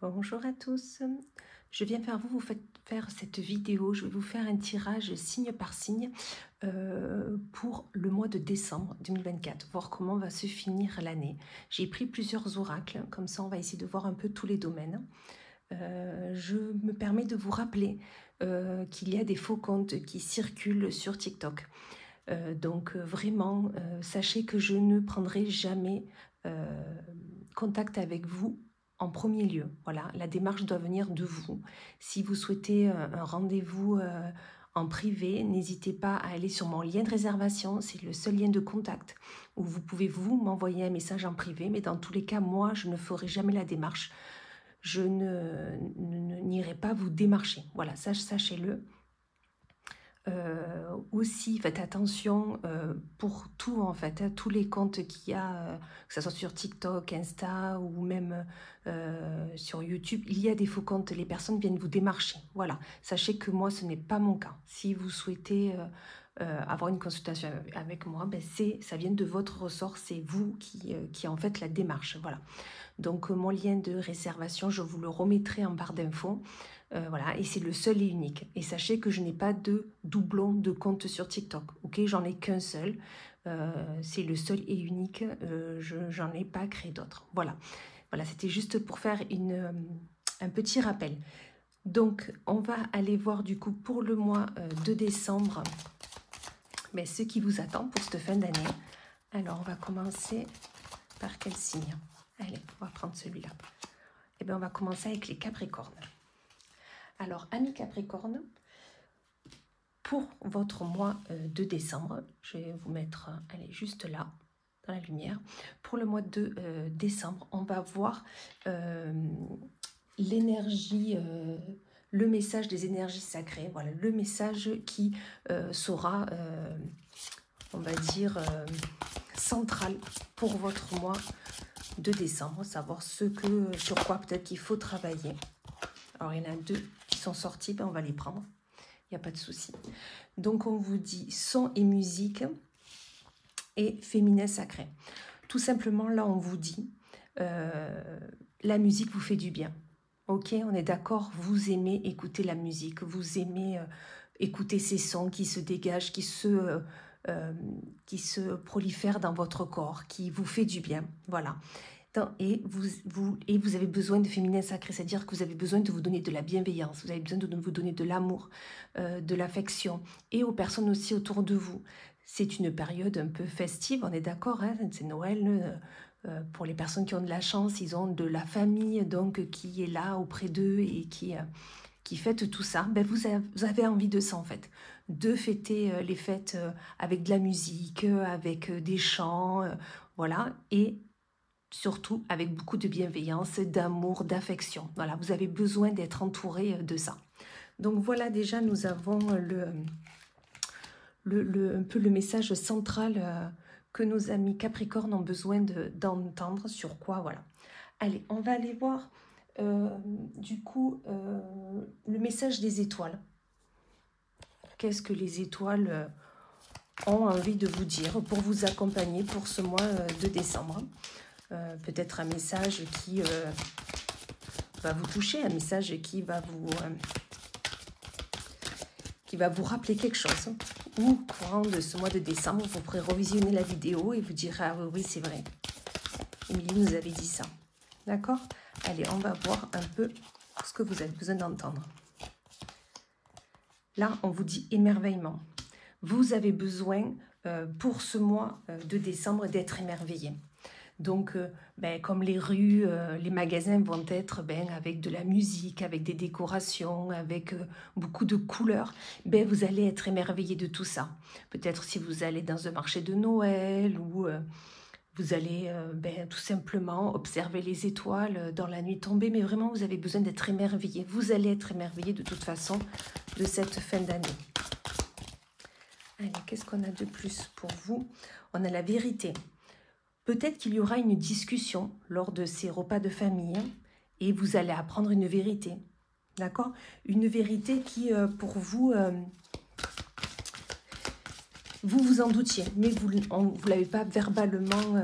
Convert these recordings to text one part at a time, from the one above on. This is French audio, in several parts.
Bonjour à tous, je viens vers vous, faire cette vidéo, je vais vous faire un tirage signe par signe pour le mois de décembre 2024, voir comment va se finir l'année. J'ai pris plusieurs oracles, comme ça on va essayer de voir un peu tous les domaines. Je me permets de vous rappeler qu'il y a des faux comptes qui circulent sur TikTok. Donc vraiment, sachez que je ne prendrai jamais contact avec vous en premier lieu. Voilà, la démarche doit venir de vous. Si vous souhaitez un rendez-vous en privé, n'hésitez pas à aller sur mon lien de réservation, c'est le seul lien de contact où vous pouvez m'envoyer un message en privé, mais dans tous les cas, moi, je ne ferai jamais la démarche. Je n'irai pas vous démarcher. Voilà, sachez-le. Aussi, faites attention pour tout en fait, hein, tous les comptes qu'il y a, que ce soit sur TikTok, Insta ou même sur YouTube, il y a des faux comptes, les personnes viennent vous démarcher. Voilà, sachez que moi ce n'est pas mon cas. Si vous souhaitez avoir une consultation avec moi, ben ça vient de votre ressort, c'est vous qui en faites la démarche. Voilà. Donc mon lien de réservation, je vous le remettrai en barre d'infos. Voilà, et c'est le seul et unique. Et sachez que je n'ai pas de doublon de compte sur TikTok. Ok, j'en ai qu'un seul. C'est le seul et unique. J'en ai pas créé d'autres. Voilà, voilà, c'était juste pour faire un petit rappel. Donc, on va aller voir du coup pour le mois de décembre, mais ce qui vous attend pour cette fin d'année. Alors, on va commencer par quel signe? Allez, on va prendre celui-là. Eh bien, on va commencer avec les Capricornes. Alors, amis Capricorne, pour votre mois de décembre, je vais vous mettre, allez, juste là, dans la lumière. Pour le mois de décembre, on va voir l'énergie, le message des énergies sacrées. Voilà, le message qui sera, on va dire, central pour votre mois de décembre. Savoir sur quoi peut-être qu'il faut travailler. Alors, il y en a deux qui sont sortis, ben on va les prendre. Il n'y a pas de souci. Donc, on vous dit son et musique et féminin sacré. Tout simplement, là, on vous dit la musique vous fait du bien. Ok, on est d'accord, vous aimez écouter la musique, vous aimez écouter ces sons qui se dégagent, qui se prolifèrent dans votre corps, qui vous fait du bien. Voilà. Et vous avez besoin de féminin sacré, c'est-à-dire que vous avez besoin de vous donner de la bienveillance, vous avez besoin de vous donner de l'amour, de l'affection, et aux personnes aussi autour de vous. C'est une période un peu festive, on est d'accord, hein, c'est Noël. Pour les personnes qui ont de la chance, ils ont de la famille donc qui est là auprès d'eux et qui fête tout ça. Ben, vous avez envie de ça en fait, de fêter les fêtes avec de la musique, avec des chants, voilà, et surtout avec beaucoup de bienveillance, d'amour, d'affection. Voilà, vous avez besoin d'être entouré de ça. Donc voilà, déjà, nous avons un peu le message central que nos amis Capricorne ont besoin d'entendre sur quoi, voilà. Allez, on va aller voir, du coup, le message des étoiles. Qu'est-ce que les étoiles ont envie de vous dire pour vous accompagner pour ce mois de décembre? Peut-être un message qui va vous toucher, un message qui va vous rappeler quelque chose. Ou courant de ce mois de décembre, vous pourrez revisionner la vidéo et vous dire « Ah oui, c'est vrai, Émilie nous avait dit ça. » D'accord? Allez, on va voir un peu ce que vous avez besoin d'entendre. Là, on vous dit émerveillement. Vous avez besoin, pour ce mois de décembre, d'être émerveillé. Donc, comme les rues, les magasins vont être avec de la musique, avec des décorations, avec beaucoup de couleurs, vous allez être émerveillé de tout ça. Peut-être si vous allez dans un marché de Noël ou vous allez tout simplement observer les étoiles dans la nuit tombée, mais vraiment vous avez besoin d'être émerveillé. Vous allez être émerveillé de toute façon de cette fin d'année. Allez, qu'est-ce qu'on a de plus pour vous? On a la vérité. Peut-être qu'il y aura une discussion lors de ces repas de famille et vous allez apprendre une vérité. D'accord? Une vérité qui, pour vous, vous en doutiez, mais vous ne l'avez pas verbalement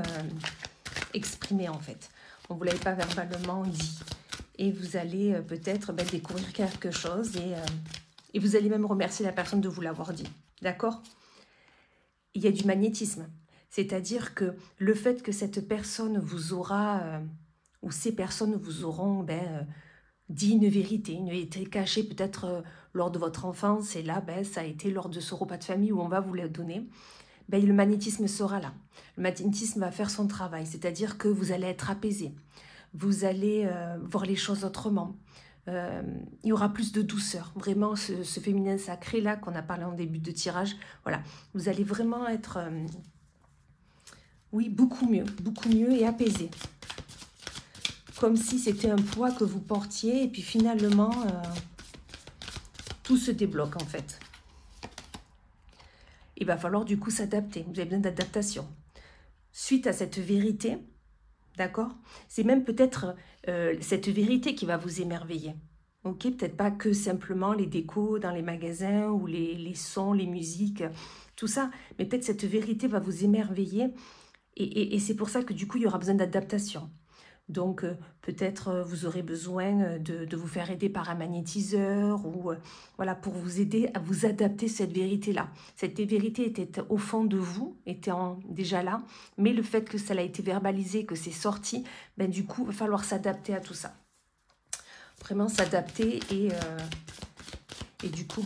exprimé en fait. On ne vous l'avez pas verbalement dit. et vous allez peut-être découvrir quelque chose et vous allez même remercier la personne de vous l'avoir dit. D'accord? Il y a du magnétisme. C'est-à-dire que le fait que cette personne vous aura, ou ces personnes vous auront dit une vérité cachée peut-être lors de votre enfance, et là, ça a été lors de ce repas de famille où on va vous le donner, le magnétisme sera là. Le magnétisme va faire son travail, c'est-à-dire que vous allez être apaisé, vous allez voir les choses autrement, il y aura plus de douceur, vraiment ce féminin sacré là qu'on a parlé en début de tirage, voilà, vous allez vraiment être, oui, beaucoup mieux et apaisé. Comme si c'était un poids que vous portiez et puis finalement, tout se débloque en fait. Il va falloir du coup s'adapter, vous avez besoin d'adaptation. Suite à cette vérité, d'accord? C'est même peut-être cette vérité qui va vous émerveiller. Ok, peut-être pas que simplement les décos dans les magasins ou les sons, les musiques, tout ça, mais peut-être cette vérité va vous émerveiller et c'est pour ça que du coup il y aura besoin d'adaptation. Donc peut-être vous aurez besoin de vous faire aider par un magnétiseur ou voilà, pour vous aider à vous adapter cette vérité-là. Cette vérité était au fond de vous, était déjà là, mais le fait que ça a été verbalisé, que c'est sorti, du coup, il va falloir s'adapter à tout ça. Vraiment s'adapter et du coup,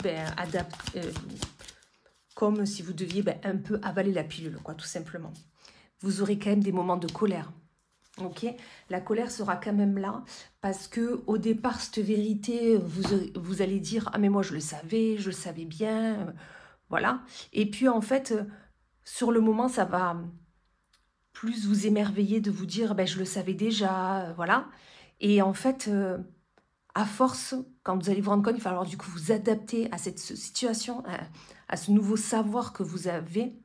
comme si vous deviez un peu avaler la pilule, quoi, tout simplement. Vous aurez quand même des moments de colère. Ok, la colère sera quand même là parce que au départ cette vérité vous allez dire ah mais moi je le savais bien, voilà, et puis en fait sur le moment ça va plus vous émerveiller de vous dire je le savais déjà, voilà, et en fait à force quand vous allez vous rendre compte il va falloir du coup vous adapter à cette situation, à ce nouveau savoir que vous avez.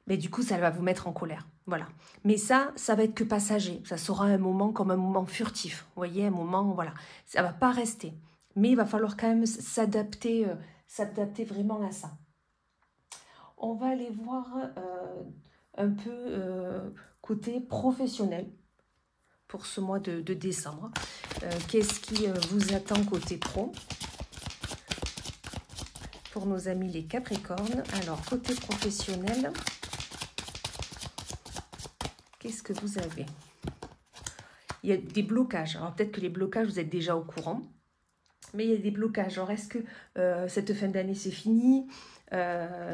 Mais du coup, ça va vous mettre en colère. Voilà. Mais ça va être que passager. Ça sera un moment comme un moment furtif. Vous voyez, un moment, voilà. Ça ne va pas rester. Mais il va falloir quand même s'adapter vraiment à ça. On va aller voir un peu côté professionnel pour ce mois de décembre. Qu'est-ce qui vous attend côté pro pour nos amis les Capricornes? Alors, côté professionnel... Qu'est-ce que vous avez? Il y a des blocages. Alors peut-être que les blocages, vous êtes déjà au courant. Mais il y a des blocages. Alors est-ce que cette fin d'année, c'est fini?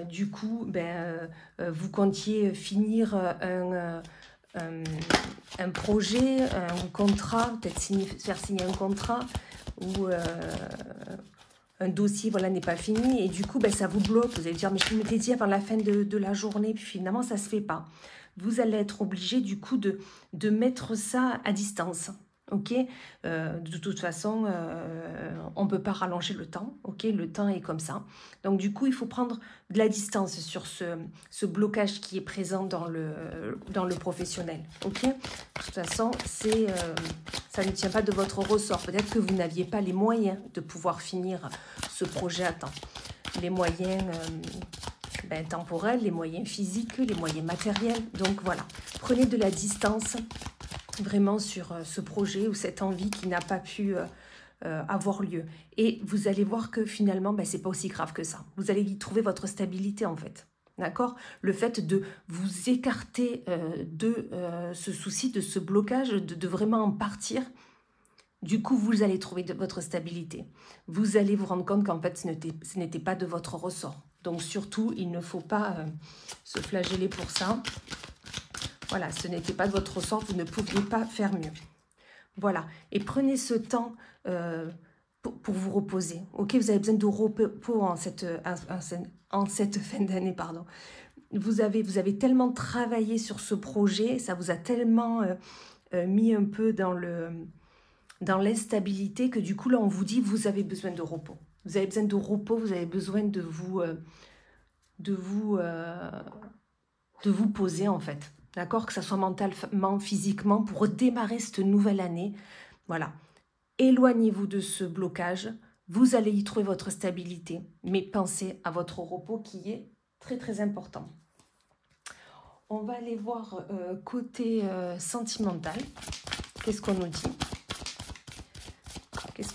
Du coup, vous comptiez finir un projet, un contrat, peut-être faire signer un contrat ou un dossier, voilà, n'est pas fini. Et du coup, ça vous bloque. Vous allez dire, mais je m'étais dit avant la fin de la journée, puis finalement, ça ne se fait pas. Vous allez être obligé du coup de mettre ça à distance, ok? De toute façon, on ne peut pas rallonger le temps, ok? Le temps est comme ça. Donc du coup, il faut prendre de la distance sur ce blocage qui est présent dans le professionnel, ok? De toute façon, ça ne tient pas de votre ressort. Peut-être que vous n'aviez pas les moyens de pouvoir finir ce projet à temps. Les moyens... temporels, les moyens physiques, les moyens matériels. Donc voilà, prenez de la distance vraiment sur ce projet ou cette envie qui n'a pas pu avoir lieu. Et vous allez voir que finalement, c'est pas aussi grave que ça. Vous allez y trouver votre stabilité en fait. D'accord? Le fait de vous écarter de ce souci, de ce blocage, de vraiment en partir, du coup, vous allez trouver votre stabilité. Vous allez vous rendre compte qu'en fait, ce n'était pas de votre ressort. Donc surtout, il ne faut pas se flageller pour ça. Voilà, ce n'était pas de votre ressort, vous ne pouviez pas faire mieux. Voilà, et prenez ce temps pour vous reposer. Ok, vous avez besoin de repos en cette fin d'année, pardon. Vous avez tellement travaillé sur ce projet, ça vous a tellement mis un peu dans l'instabilité que du coup, là, on vous dit, vous avez besoin de repos. Vous avez besoin de repos, vous avez besoin de vous poser en fait. D'accord? Que ça soit mentalement, physiquement, pour redémarrer cette nouvelle année. Voilà. Éloignez-vous de ce blocage. Vous allez y trouver votre stabilité. Mais pensez à votre repos qui est très très important. On va aller voir côté sentimental. Qu'est-ce qu'on nous dit?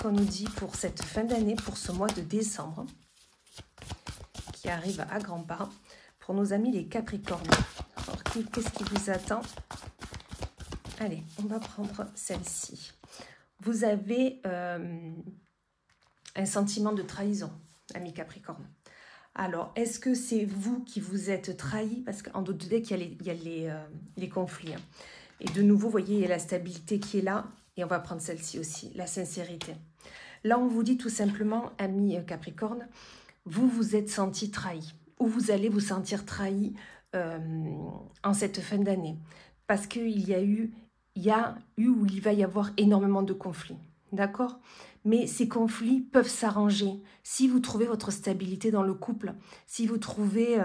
qu'on nous dit pour cette fin d'année, pour ce mois de décembre, qui arrive à grands pas, pour nos amis les Capricornes. Alors, qu'est-ce qui vous attend? Allez, on va prendre celle-ci. Vous avez un sentiment de trahison, amis Capricorne. Alors, est-ce que c'est vous qui vous êtes trahi? Parce qu'en d'autres deck, il y a les conflits. Hein. Et de nouveau, vous voyez, il y a la stabilité qui est là. Et on va prendre celle-ci aussi, la sincérité. Là, on vous dit tout simplement, amis Capricorne, vous vous êtes senti trahi. Ou vous allez vous sentir trahi en cette fin d'année. Parce qu'il y a eu ou il va y avoir énormément de conflits. D'accord? Mais ces conflits peuvent s'arranger si vous trouvez votre stabilité dans le couple, si vous trouvez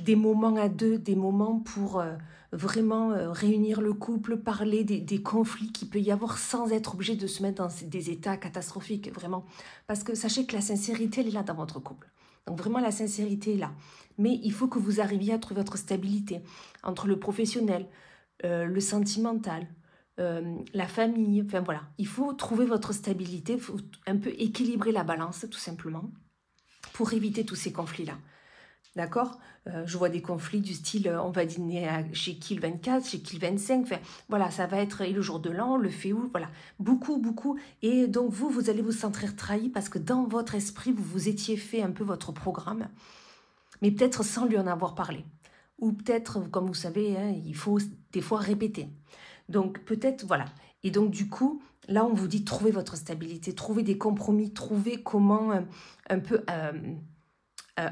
des moments à deux, des moments pour vraiment réunir le couple, parler des conflits qu'il peut y avoir sans être obligé de se mettre dans des états catastrophiques, vraiment. Parce que sachez que la sincérité, elle est là dans votre couple. Donc vraiment, la sincérité est là. Mais il faut que vous arriviez à trouver votre stabilité entre le professionnel, le sentimental, la famille, enfin voilà. Il faut trouver votre stabilité, il faut un peu équilibrer la balance, tout simplement, pour éviter tous ces conflits-là. D'accord? Je vois des conflits du style, on va dîner chez qui le 24, chez qui le 25, enfin, voilà, ça va être et le jour de l'an, le fait où, voilà, beaucoup, beaucoup. Et donc, vous allez vous sentir trahi parce que dans votre esprit, vous vous étiez fait un peu votre programme, mais peut-être sans lui en avoir parlé. Ou peut-être, comme vous savez, hein, il faut des fois répéter. Donc, peut-être, voilà. Et donc, du coup, là, on vous dit, trouvez votre stabilité, trouvez des compromis, trouvez comment un peu...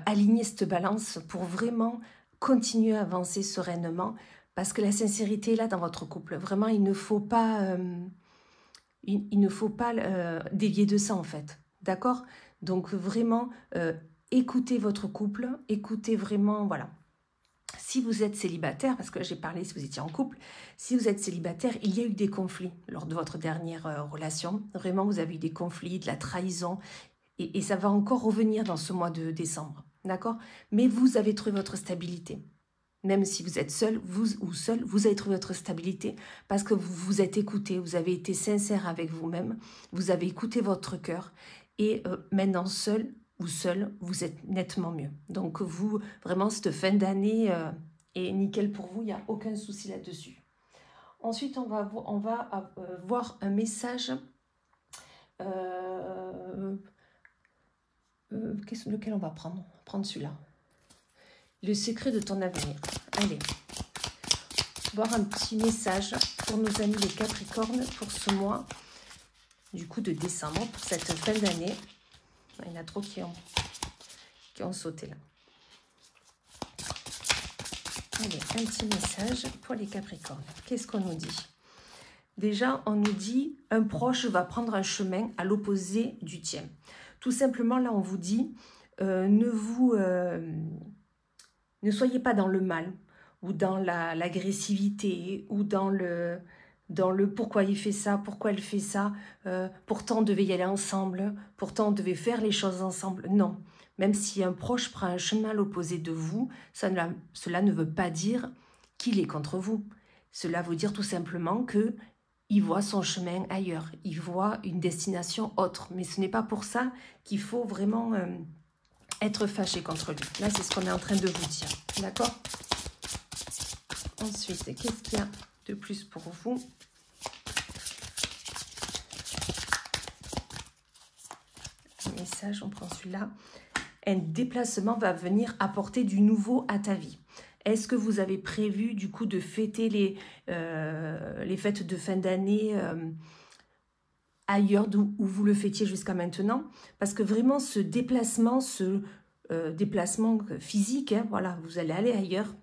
aligner cette balance pour vraiment continuer à avancer sereinement parce que la sincérité est là dans votre couple. Vraiment, il ne faut pas, dévier de ça en fait. D'accord? Donc vraiment, écoutez votre couple, écoutez vraiment, voilà. Si vous êtes célibataire, parce que j'ai parlé si vous étiez en couple, si vous êtes célibataire, il y a eu des conflits lors de votre dernière relation. Vraiment, vous avez eu des conflits, de la trahison. Et ça va encore revenir dans ce mois de décembre, d'accord? Mais vous avez trouvé votre stabilité. Même si vous êtes seul, vous avez trouvé votre stabilité parce que vous vous êtes écouté, vous avez été sincère avec vous-même, vous avez écouté votre cœur et maintenant seul ou seul, vous êtes nettement mieux. Donc vous, vraiment, cette fin d'année est nickel pour vous, il n'y a aucun souci là-dessus. Ensuite, on va voir un message... lequel on va prendre? On va prendre celui-là. Le secret de ton avenir. Allez. Voir un petit message pour nos amis les Capricornes pour ce mois, du coup de décembre, pour cette fin d'année. Il y en a trop qui ont sauté là. Allez, un petit message pour les Capricornes. Qu'est-ce qu'on nous dit? Déjà, on nous dit un proche va prendre un chemin à l'opposé du tien. Tout simplement, là, on vous dit, ne soyez pas dans le mal, ou dans l'agressivité, ou dans le pourquoi il fait ça, pourquoi elle fait ça, pourtant on devait y aller ensemble, pourtant on devait faire les choses ensemble. Non, même si un proche prend un chemin à l'opposé de vous, cela ne veut pas dire qu'il est contre vous. Cela veut dire tout simplement que il voit son chemin ailleurs, il voit une destination autre. Mais ce n'est pas pour ça qu'il faut vraiment être fâché contre lui. Là, c'est ce qu'on est en train de vous dire. D'accord? Ensuite, qu'est-ce qu'il y a de plus pour vous? Un message, on prend celui-là. Un déplacement va venir apporter du nouveau à ta vie. Est-ce que vous avez prévu du coup de fêter les fêtes de fin d'année ailleurs où vous le fêtiez jusqu'à maintenant? Parce que vraiment ce déplacement, déplacement physique, hein, voilà, vous allez aller ailleurs,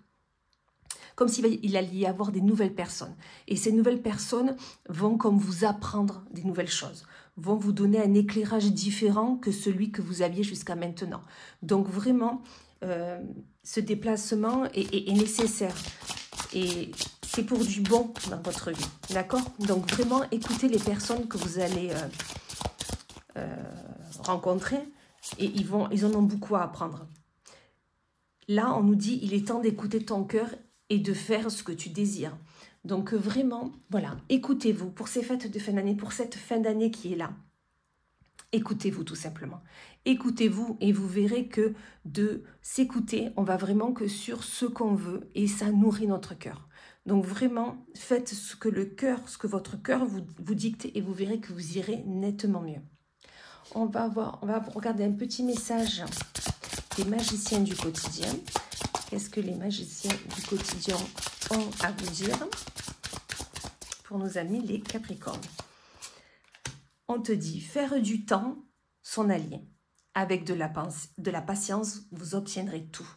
comme s'il allait y avoir des nouvelles personnes. Et ces nouvelles personnes vont comme vous apprendre des nouvelles choses, vont vous donner un éclairage différent que celui que vous aviez jusqu'à maintenant. Donc vraiment... ce déplacement est nécessaire et c'est pour du bon dans votre vie, d'accord? Donc vraiment écoutez les personnes que vous allez rencontrer et ils en ont beaucoup à apprendre. Là on nous dit il est temps d'écouter ton cœur et de faire ce que tu désires. Donc vraiment voilà, écoutez-vous pour ces fêtes de fin d'année, pour cette fin d'année qui est là. Écoutez-vous tout simplement. Écoutez-vous et vous verrez que de s'écouter, on va vraiment que sur ce qu'on veut et ça nourrit notre cœur. Donc vraiment, faites ce que le cœur, ce que votre cœur vous dicte et vous verrez que vous irez nettement mieux. On va regarder un petit message des magiciens du quotidien. Qu'est-ce que les magiciens du quotidien ont à vous dire pour nos amis les Capricornes? On te dit, faire du temps son allié. Avec de la patience, vous obtiendrez tout.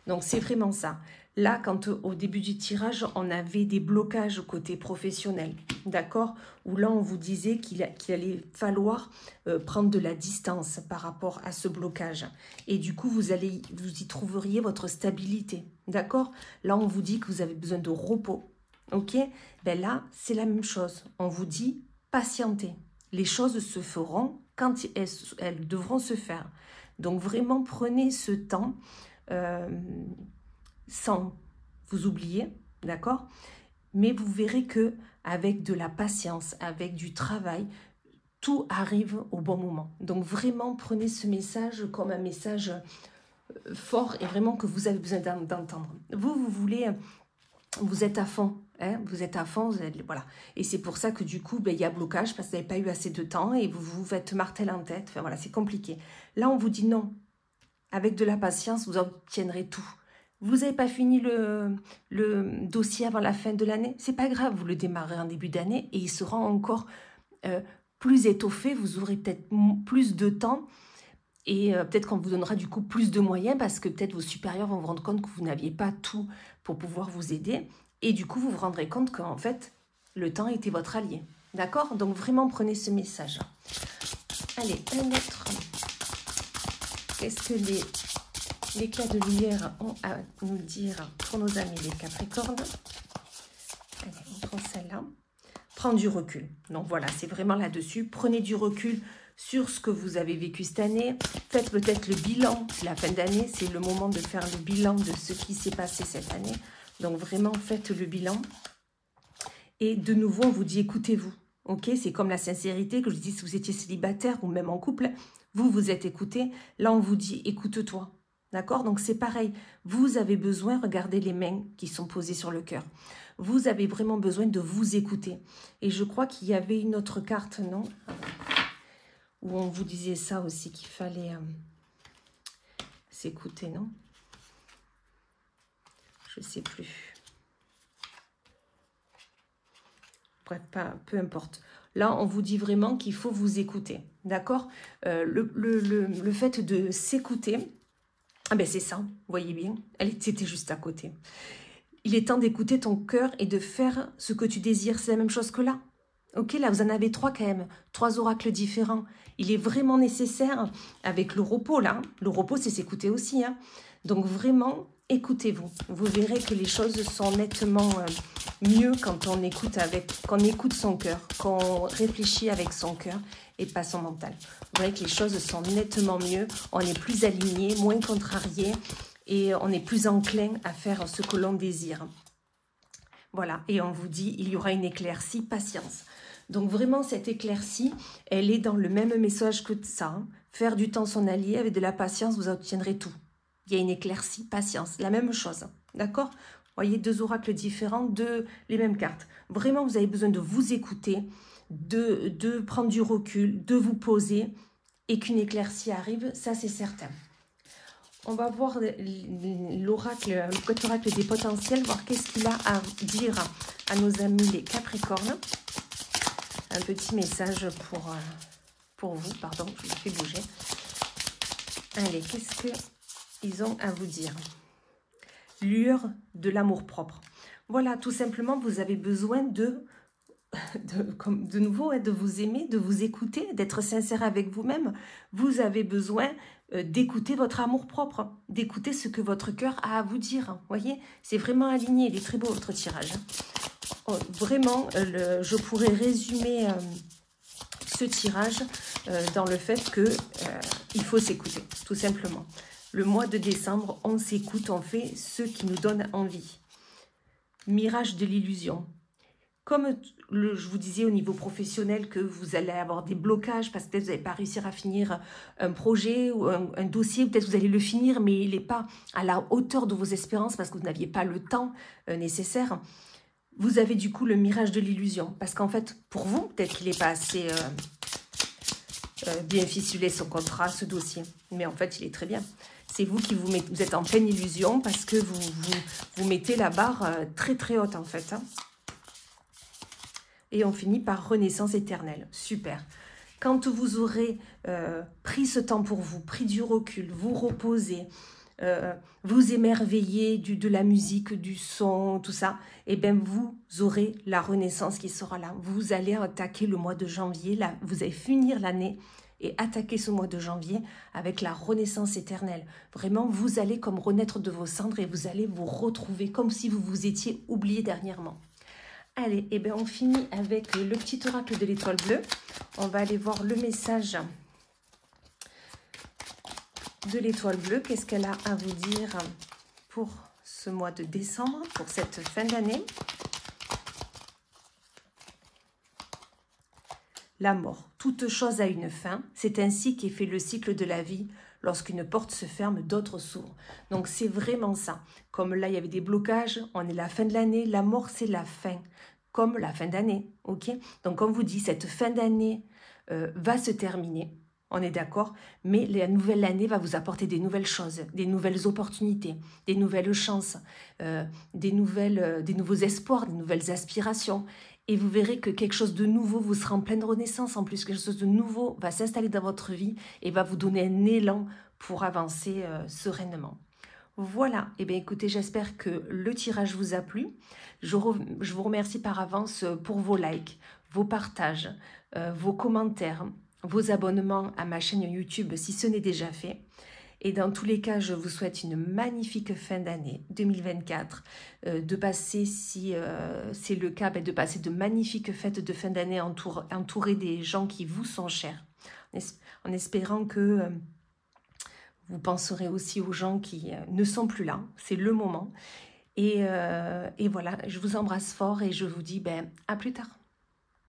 Donc, c'est vraiment ça. Là, quand au début du tirage, on avait des blocages côté professionnel, d'accord? Où là, on vous disait qu'il allait falloir prendre de la distance par rapport à ce blocage. Et du coup, vous y trouveriez votre stabilité, d'accord? Là, on vous dit que vous avez besoin de repos, ok? Ben là, c'est la même chose. On vous dit, patientez. Les choses se feront quand elles devront se faire. Donc vraiment, prenez ce temps sans vous oublier, d'accord? Mais vous verrez que avec de la patience, avec du travail, tout arrive au bon moment. Donc vraiment, prenez ce message comme un message fort et vraiment que vous avez besoin d'entendre. Vous êtes à fond, hein, vous êtes à fond, voilà. Et c'est pour ça que du coup, il y a blocage parce que vous n'avez pas eu assez de temps et vous vous faites martel en tête. Enfin voilà, c'est compliqué. Là, on vous dit non. Avec de la patience, vous obtiendrez tout. Vous n'avez pas fini le dossier avant la fin de l'année, c'est pas grave, vous le démarrez en début d'année et il sera encore plus étoffé, vous aurez peut-être plus de temps et peut-être qu'on vous donnera du coup plus de moyens parce que peut-être vos supérieurs vont vous rendre compte que vous n'aviez pas tout pour pouvoir vous aider et du coup vous vous rendrez compte qu'en fait le temps était votre allié. D'accord? Donc vraiment prenez ce message. Allez, un autre. Qu'est-ce que les éclats de lumière ont à nous dire pour nos amis les Capricornes? Allez, on prend celle-là. Prendre du recul. Donc voilà, c'est vraiment là-dessus. Prenez du recul sur ce que vous avez vécu cette année. Faites peut-être le bilan de la fin d'année. C'est le moment de faire le bilan de ce qui s'est passé cette année. Donc vraiment, faites le bilan. Et de nouveau, on vous dit écoutez-vous. Ok, c'est comme la sincérité que je dis si vous étiez célibataire ou même en couple. Vous êtes écouté. Là, on vous dit écoute-toi. D'accord? Donc, c'est pareil. Vous avez besoin, regardez les mains qui sont posées sur le cœur. Vous avez vraiment besoin de vous écouter. Et je crois qu'il y avait une autre carte, non? Où on vous disait ça aussi, qu'il fallait s'écouter, non? Je ne sais plus. Bref, peu importe. Là, on vous dit vraiment qu'il faut vous écouter. D'accord? Le fait de s'écouter... Ah ben c'est ça, vous voyez bien, c'était juste à côté. Il est temps d'écouter ton cœur et de faire ce que tu désires. C'est la même chose que là. Ok, là, vous en avez 3 quand même. 3 oracles différents. Il est vraiment nécessaire avec le repos, là. Le repos, c'est s'écouter aussi. Hein. Donc, vraiment, écoutez-vous. Vous verrez que les choses sont nettement mieux quand on écoute son cœur, qu'on réfléchit avec son cœur et pas son mental. Vous verrez que les choses sont nettement mieux. On est plus aligné, moins contrarié et on est plus enclin à faire ce que l'on désire. Voilà, et on vous dit, il y aura une éclaircie, patience. Donc vraiment, cette éclaircie, elle est dans le même message que ça. Hein. Faire du temps son allié, avec de la patience, vous obtiendrez tout. Il y a une éclaircie, patience, la même chose. D'accord? Vous voyez, 2 oracles différents, les mêmes cartes. Vraiment, vous avez besoin de vous écouter, de prendre du recul, de vous poser et qu'une éclaircie arrive, ça c'est certain. On va voir l'oracle, le côté oracle des potentiels, voir qu'est-ce qu'il a à dire à nos amis les Capricornes. Un petit message pour vous, pardon, je me fais bouger. Allez, qu'est-ce qu'ils ont à vous dire? Lueur de l'amour-propre. Voilà, tout simplement, vous avez besoin de nouveau, de vous aimer, de vous écouter, d'être sincère avec vous-même. Vous avez besoin d'écouter votre amour-propre, d'écouter ce que votre cœur a à vous dire. Voyez, c'est vraiment aligné, il est très beau votre tirage. Vraiment, je pourrais résumer ce tirage dans le fait que il faut s'écouter, tout simplement. Le mois de décembre, on s'écoute, on fait ce qui nous donne envie. Mirage de l'illusion. Comme je vous disais au niveau professionnel que vous allez avoir des blocages parce que peut-être vous n'allez pas réussir à finir un projet ou un dossier, peut-être vous allez le finir mais il n'est pas à la hauteur de vos espérances parce que vous n'aviez pas le temps nécessaire. Vous avez du coup le mirage de l'illusion parce qu'en fait, pour vous, peut-être qu'il n'est pas assez bien ficelé son contrat, ce dossier. Mais en fait, il est très bien. C'est vous qui vous êtes en pleine illusion parce que vous mettez la barre très très haute en fait. Hein. Et on finit par renaissance éternelle. Super. Quand vous aurez pris ce temps pour vous, pris du recul, vous reposer, vous émerveiller de la musique, du son, tout ça, et bien vous aurez la renaissance qui sera là. Vous allez attaquer le mois de janvier, là, vous allez finir l'année et attaquer ce mois de janvier avec la renaissance éternelle. Vraiment, vous allez comme renaître de vos cendres et vous allez vous retrouver comme si vous vous étiez oublié dernièrement. Allez, et bien on finit avec le petit oracle de l'étoile bleue. On va aller voir le message de l'étoile bleue. Qu'est-ce qu'elle a à vous dire pour ce mois de décembre, pour cette fin d'année? La mort. Toute chose a une fin. C'est ainsi qu'est fait le cycle de la vie. Lorsqu'une porte se ferme, d'autres s'ouvrent. Donc c'est vraiment ça. Comme là, il y avait des blocages, on est la fin de l'année. La mort, c'est la fin. Comme la fin d'année. Ok. Donc on vous dit, cette fin d'année va se terminer. On est d'accord, mais la nouvelle année va vous apporter des nouvelles choses, des nouvelles opportunités, des nouvelles chances, des nouveaux espoirs, des nouvelles aspirations. Et vous verrez que quelque chose de nouveau vous sera en pleine renaissance. En plus, quelque chose de nouveau va s'installer dans votre vie et va vous donner un élan pour avancer sereinement. Voilà, et bien écoutez, j'espère que le tirage vous a plu. Je vous remercie par avance pour vos likes, vos partages, vos commentaires, vos abonnements à ma chaîne YouTube si ce n'est déjà fait. Et dans tous les cas, je vous souhaite une magnifique fin d'année 2024, de passer, si c'est le cas, de passer de magnifiques fêtes de fin d'année entourées des gens qui vous sont chers, en espérant que vous penserez aussi aux gens qui ne sont plus là, c'est le moment. Et voilà, je vous embrasse fort et je vous dis à plus tard.